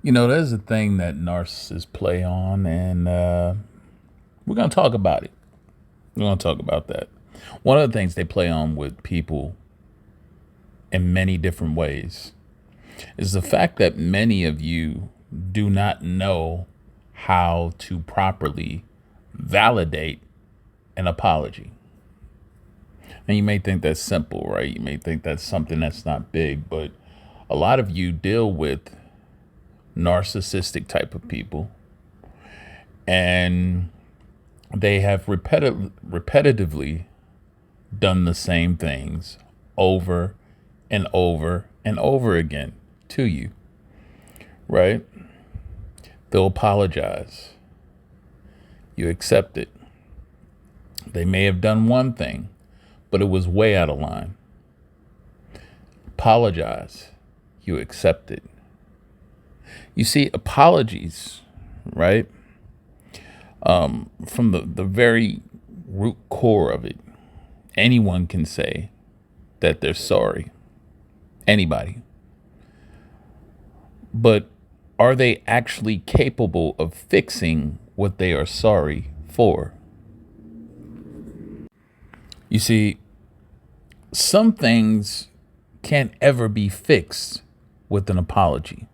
There's a thing that narcissists play on, and we're going to talk about it. We're going to talk about that. One of the things they play on with people in many different ways is the fact that many of you do not know how to properly validate an apology. And you may think that's simple, right? You may think that's something that's not big, but a lot of you deal with narcissistic type of people, and they have repetitively done the same things over and over and over again to you, right? They'll apologize. You accept it. They may have done one thing, but it was way out of line. Apologize. You accept it. You see, apologies, right? From the very root core of it, anyone can say that they're sorry. Anybody. But are they actually capable of fixing what they are sorry for? You see, some things can't ever be fixed with an apology.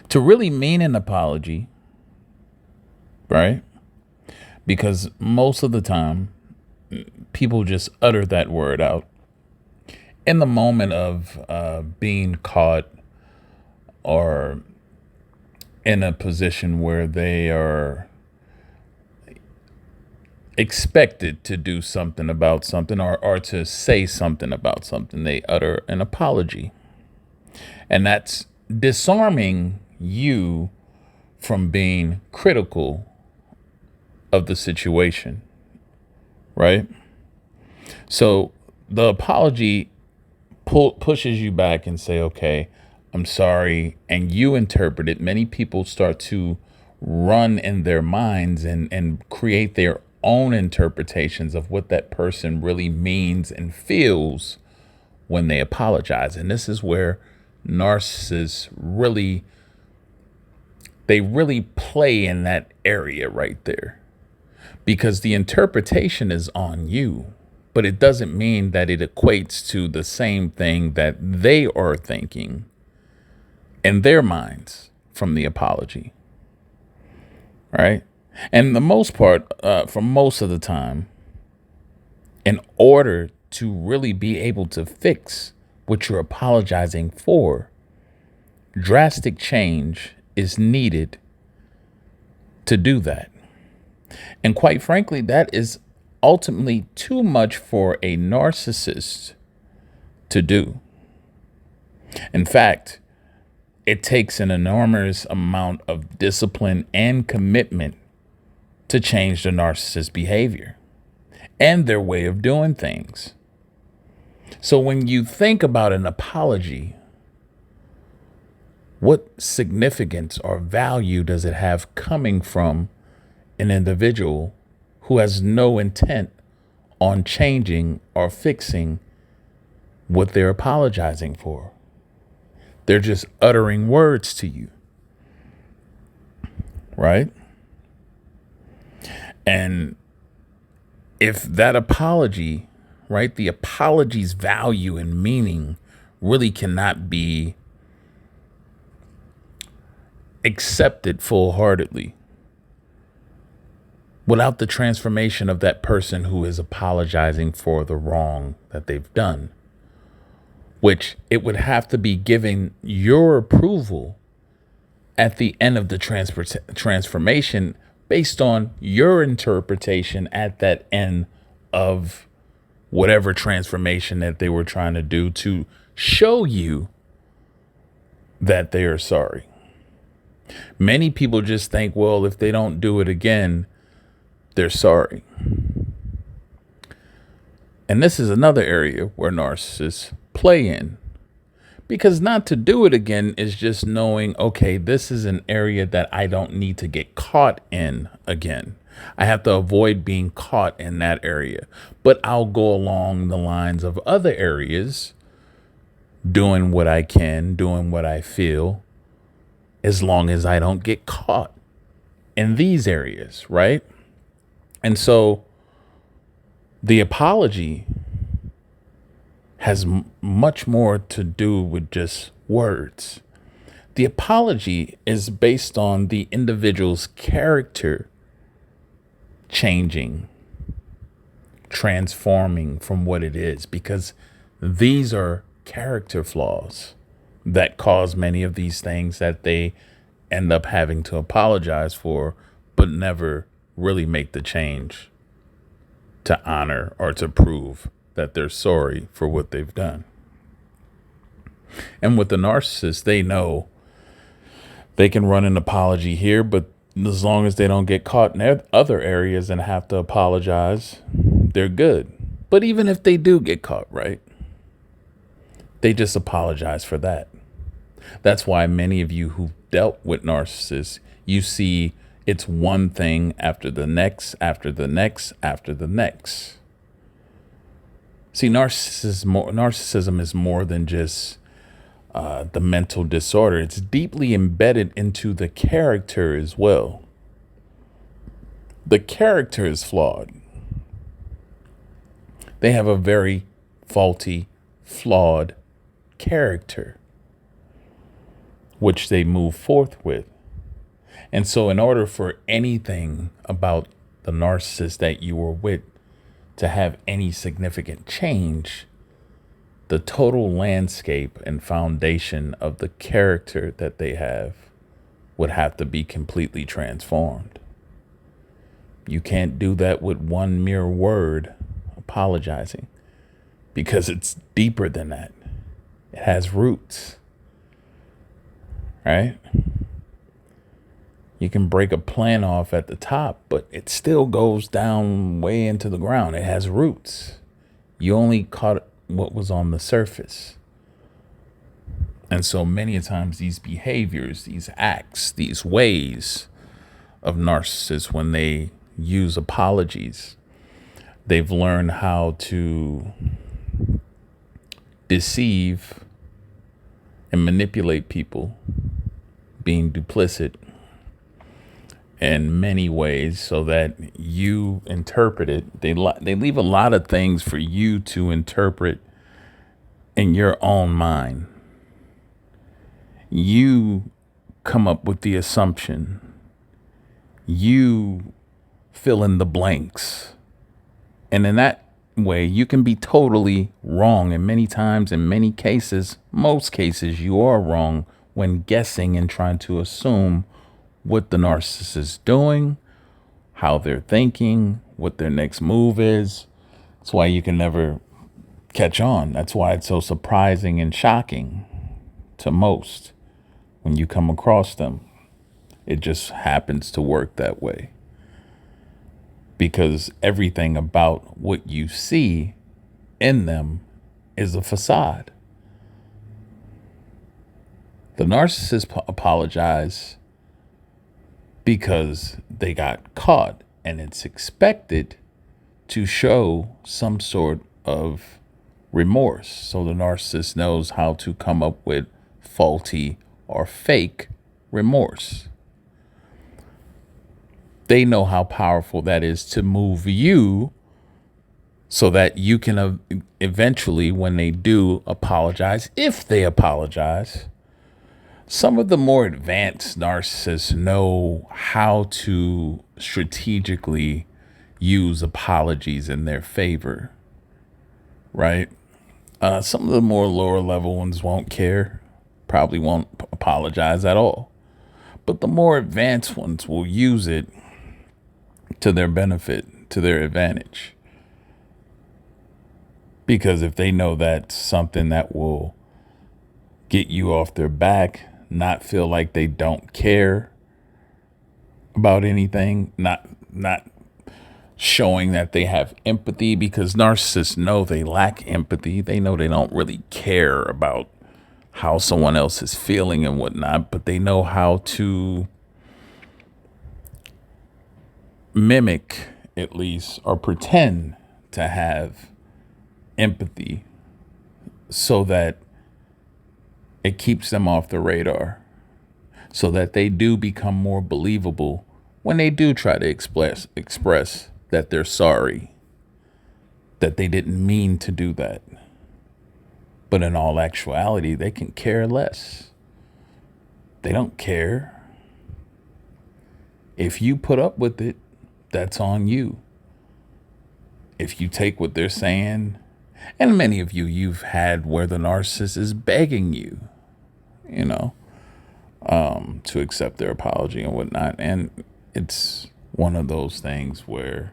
To really mean an apology, right? Because most of the time, people just utter that word out in the moment of being caught or in a position where they are expected to do something about something, or to say something about something. They utter an apology. And that's disarming you from being critical of the situation, right? So the apology pushes you back and say, okay, I'm sorry. And you interpret it. Many people start to run in their minds and create their own interpretations of what that person really means and feels when they apologize. And this is where narcissists really play in that area right there, because the interpretation is on you, but it doesn't mean that it equates to the same thing that they are thinking in their minds from the apology, right? And the most part, for most of the time, in order to really be able to fix what you're apologizing for, drastic change is needed to do that. And quite frankly, that is ultimately too much for a narcissist to do. In fact, it takes an enormous amount of discipline and commitment to change the narcissist's behavior and their way of doing things. So when you think about an apology, what significance or value does it have coming from an individual who has no intent on changing or fixing what they're apologizing for? They're just uttering words to you, right? And if that apology, right, the apology's value and meaning really cannot be accepted full-heartedly without the transformation of that person who is apologizing for the wrong that they've done, which it would have to be giving your approval at the end of the transformation based on your interpretation at that end of whatever transformation that they were trying to do to show you that they are sorry. Many people just think, well, if they don't do it again, they're sorry. And this is another area where narcissists play in, because not to do it again is just knowing, okay, this is an area that I don't need to get caught in again. I have to avoid being caught in that area, but I'll go along the lines of other areas, doing what I can, doing what I feel as long as I don't get caught in these areas, right? And so the apology has much more to do with just words. The apology is based on the individual's character changing, transforming from what it is, because these are character flaws that cause many of these things that they end up having to apologize for, but never really make the change to honor or to prove that they're sorry for what they've done. And with the narcissist, they know they can run an apology here, but as long as they don't get caught in other areas and have to apologize, they're good. But even if they do get caught, right, they just apologize for that. That's why many of you who've dealt with narcissists, you see it's one thing after the next, after the next, after the next. See, narcissism is more than just the mental disorder. It's deeply embedded into the character as well. The character is flawed. They have a very faulty, flawed character, which they move forth with. And so in order for anything about the narcissist that you were with to have any significant change, the total landscape and foundation of the character that they have would have to be completely transformed. You can't do that with one mere word, apologizing, because it's deeper than that. It has roots, right? You can break a plant off at the top, but it still goes down way into the ground. It has roots. You only caught what was on the surface. And so many a times these behaviors, these acts, these ways of narcissists, when they use apologies, they've learned how to deceive and manipulate people, being duplicit in many ways so that you interpret it. They leave a lot of things for you to interpret in your own mind. You come up with the assumption. You fill in the blanks. And in that way, you can be totally wrong. And many times, in many cases, most cases, you are wrong when guessing and trying to assume what the narcissist is doing, how they're thinking, what their next move is. That's why you can never catch on. That's why it's so surprising and shocking to most when you come across them. It just happens to work that way. Because everything about what you see in them is a facade. The narcissists apologize because they got caught, and it's expected to show some sort of remorse. So the narcissist knows how to come up with faulty or fake remorse. They know how powerful that is to move you so that you can eventually, when they do apologize, if they apologize, some of the more advanced narcissists know how to strategically use apologies in their favor, right? Some of the more lower level ones won't care, probably won't apologize at all. But the more advanced ones will use it to their benefit, to their advantage. Because if they know that's something that will get you off their back, not feel like they don't care about anything, not showing that they have empathy, because narcissists know they lack empathy. They know they don't really care about how someone else is feeling and whatnot, but they know how to mimic, at least, or pretend to have empathy so that it keeps them off the radar. so that they do become more believable when they do try to express that they're sorry, that they didn't mean to do that. But in all actuality, they can care less. They don't care. If you put up with it, that's on you. If you take what they're saying, and many of you've had where the narcissist is begging you, you know, to accept their apology and whatnot. And it's one of those things where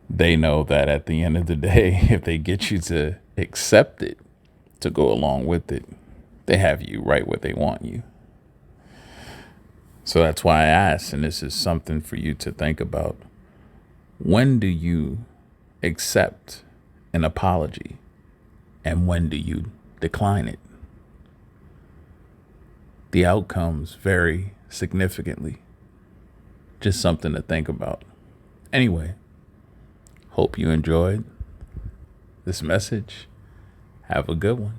they know that at the end of the day, if they get you to accept it, to go along with it, they have you right where they want you. So that's why I asked, and this is something for you to think about. When do you accept an apology, and when do you decline it? The outcomes vary significantly. Just something to think about. Anyway, hope you enjoyed this message. Have a good one.